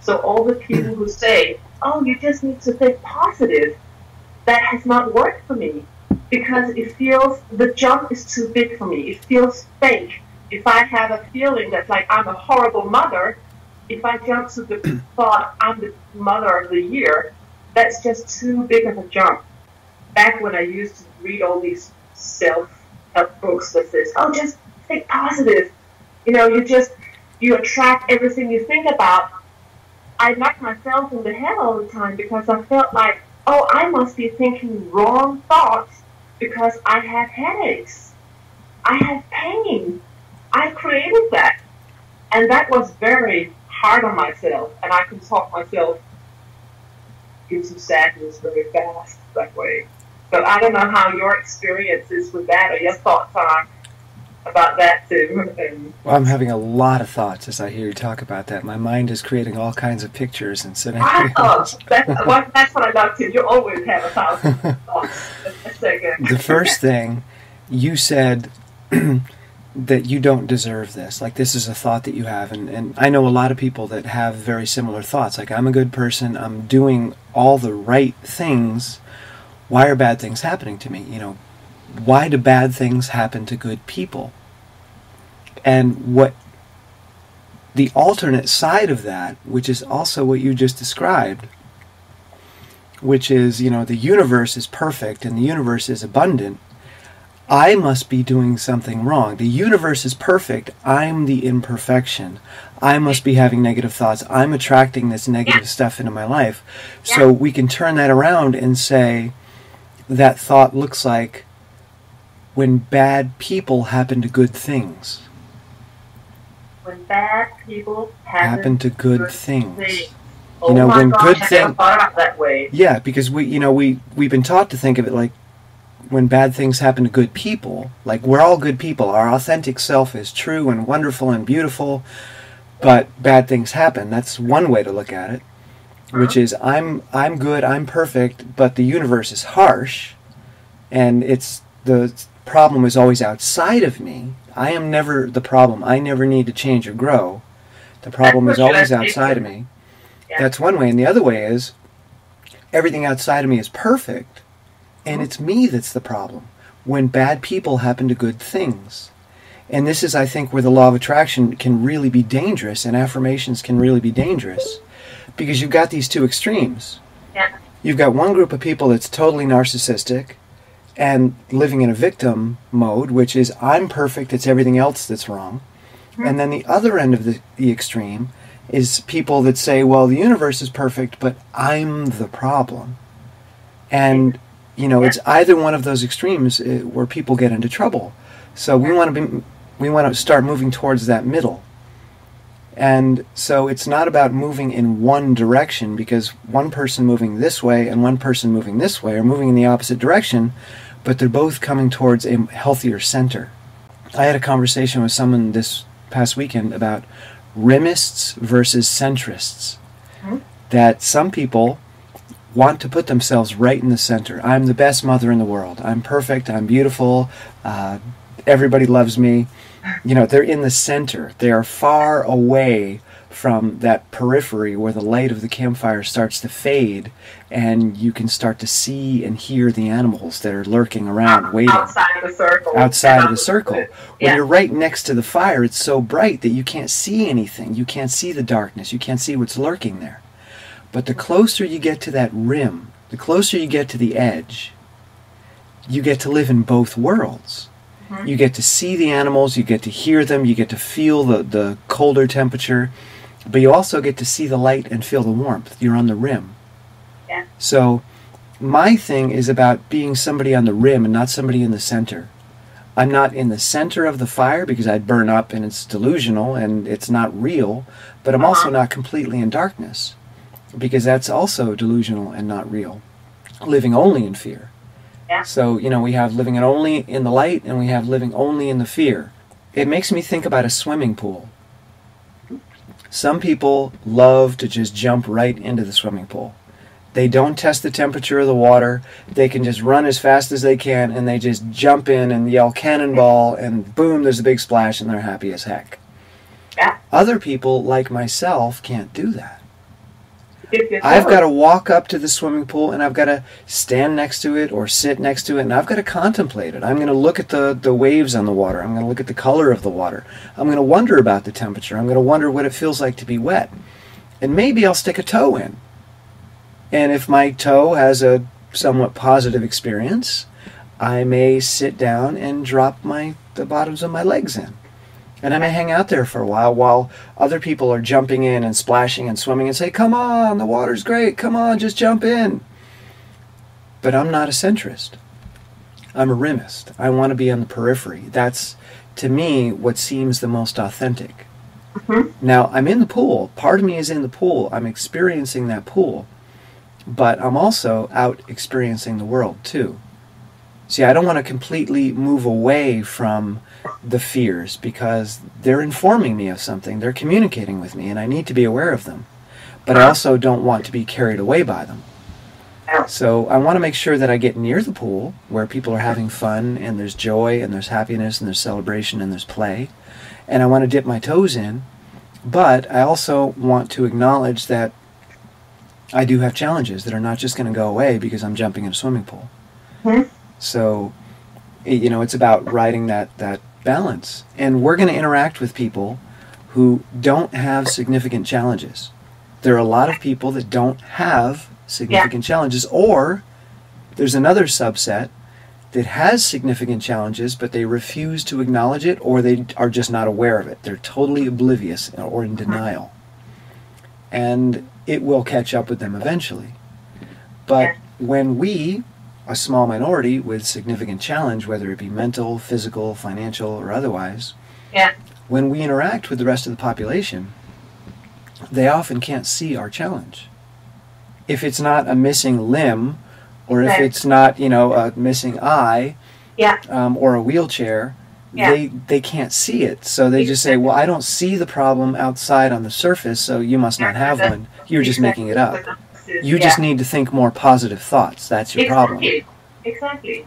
So all the people who say, oh, you just need to think positive, that has not worked for me because it feels, the jump is too big for me. It feels fake. If I have a feeling that like I'm a horrible mother, if I jump to the thought I'm the mother of the year, that's just too big of a jump. Back when I used to read all these self-help books that says, oh, just think positive. You know, you attract everything you think about. I knocked myself in the head all the time because I felt like, oh, I must be thinking wrong thoughts because I have headaches. I have pain. I created that. And that was very hard on myself. And I can talk myself into sadness very fast that way. So I don't know how your experience is with that or your thoughts are about that too. Well, I'm having a lot of thoughts as I hear you talk about that. My mind is creating all kinds of pictures and scenarios. That's what I love too. You always have 1,000 thoughts a second. The first thing, you said that you don't deserve this. Like, this is a thought that you have. And I know a lot of people that have very similar thoughts. Like, I'm a good person. I'm doing all the right things. Why are bad things happening to me? You know, why do bad things happen to good people? And what the alternate side of that, which is also what you just described, which is, you know, the universe is perfect and the universe is abundant. I must be doing something wrong. The universe is perfect. I'm the imperfection. I must be having negative thoughts. I'm attracting this negative stuff into my life. So we can turn that around and say that thought looks like when bad people happen to good things. When bad people happen to good things. Oh, you know, my when gosh, good I never things. thought about it that way. Yeah, because we've been taught to think of it like when bad things happen to good people. Like, we're all good people. Our authentic self is true and wonderful and beautiful, but bad things happen. That's one way to look at it, which is I'm good, I'm perfect, but the universe is harsh, and the problem is always outside of me. I am never the problem. I never need to change or grow. The problem is always outside of me. Yeah. That's one way. And the other way is everything outside of me is perfect, and it's me that's the problem when bad people happen to good things. And this is, I think, where the law of attraction can really be dangerous, and affirmations can really be dangerous, because you've got these two extremes. Yeah. You've got one group of people that's totally narcissistic and living in a victim mode, which is I'm perfect, it's everything else that's wrong. And then the other end of the extreme is people that say, well, the universe is perfect, but I'm the problem. And, you know, it's either one of those extremes where people get into trouble. So we want to start moving towards that middle. And so it's not about moving in one direction, because one person moving this way and one person moving this way are moving in the opposite direction, but they're both coming towards a healthier center. I had a conversation with someone this past weekend about rimists versus centrists. That some people want to put themselves right in the center. I'm the best mother in the world. I'm perfect. I'm beautiful. Everybody loves me. You know, they're in the center. They are far away from that periphery where the light of the campfire starts to fade, and you can start to see and hear the animals that are lurking around, waiting. Outside of the circle. Outside of the circle. Yeah. When you're right next to the fire, it's so bright that you can't see anything. You can't see the darkness. You can't see what's lurking there. But the closer you get to that rim, the closer you get to the edge, you get to live in both worlds. You get to see the animals, you get to hear them, you get to feel the colder temperature, but you also get to see the light and feel the warmth. You're on the rim. Yeah. So my thing is about being somebody on the rim and not somebody in the center. I'm not in the center of the fire because I'd burn up and it's delusional and it's not real, but I'm also not completely in darkness because that's also delusional and not real. Living only in fear. Yeah. So, you know, we have living only in the light and we have living only in the fear. It makes me think about a swimming pool. Some people love to just jump right into the swimming pool. They don't test the temperature of the water. They can just run as fast as they can, and they just jump in and yell cannonball, and boom, there's a big splash, and they're happy as heck. Yeah. Other people, like myself, can't do that. dip your I've got to toes. walk up to the swimming pool and I've got to stand next to it or sit next to it and I've got to contemplate it. I'm going to look at the waves on the water. I'm going to look at the color of the water. I'm going to wonder about the temperature. I'm going to wonder what it feels like to be wet. And maybe I'll stick a toe in. And if my toe has a somewhat positive experience, I may sit down and drop the bottoms of my legs in. And I may hang out there for a while other people are jumping in and splashing and swimming and say, come on, the water's great, come on, just jump in. But I'm not a centrist. I'm a rimist. I want to be on the periphery. That's, to me, what seems the most authentic. Mm-hmm. Now, I'm in the pool. Part of me is in the pool. I'm experiencing that pool. But I'm also out experiencing the world, too. See, I don't want to completely move away from the fears because they're informing me of something. They're communicating with me, and I need to be aware of them. But I also don't want to be carried away by them. So I want to make sure that I get near the pool where people are having fun, and there's joy, and there's happiness, and there's celebration, and there's play. And I want to dip my toes in. But I also want to acknowledge that I do have challenges that are not just going to go away because I'm jumping in a swimming pool. Mm-hmm. So, it's about riding that balance. And we're going to interact with people who don't have significant challenges. There are a lot of people that don't have significant challenges, or there's another subset that has significant challenges, but they refuse to acknowledge it, or they are just not aware of it. They're totally oblivious or in denial. And it will catch up with them eventually. But when we, a small minority with significant challenge, whether it be mental, physical, financial, or otherwise, when we interact with the rest of the population, they often can't see our challenge. If it's not a missing limb, or if it's not, a missing eye, or a wheelchair, they can't see it. So they just say, well, I don't see the problem outside on the surface, so you must not have one. You're just making it up. You just need to think more positive thoughts. That's your problem. Exactly.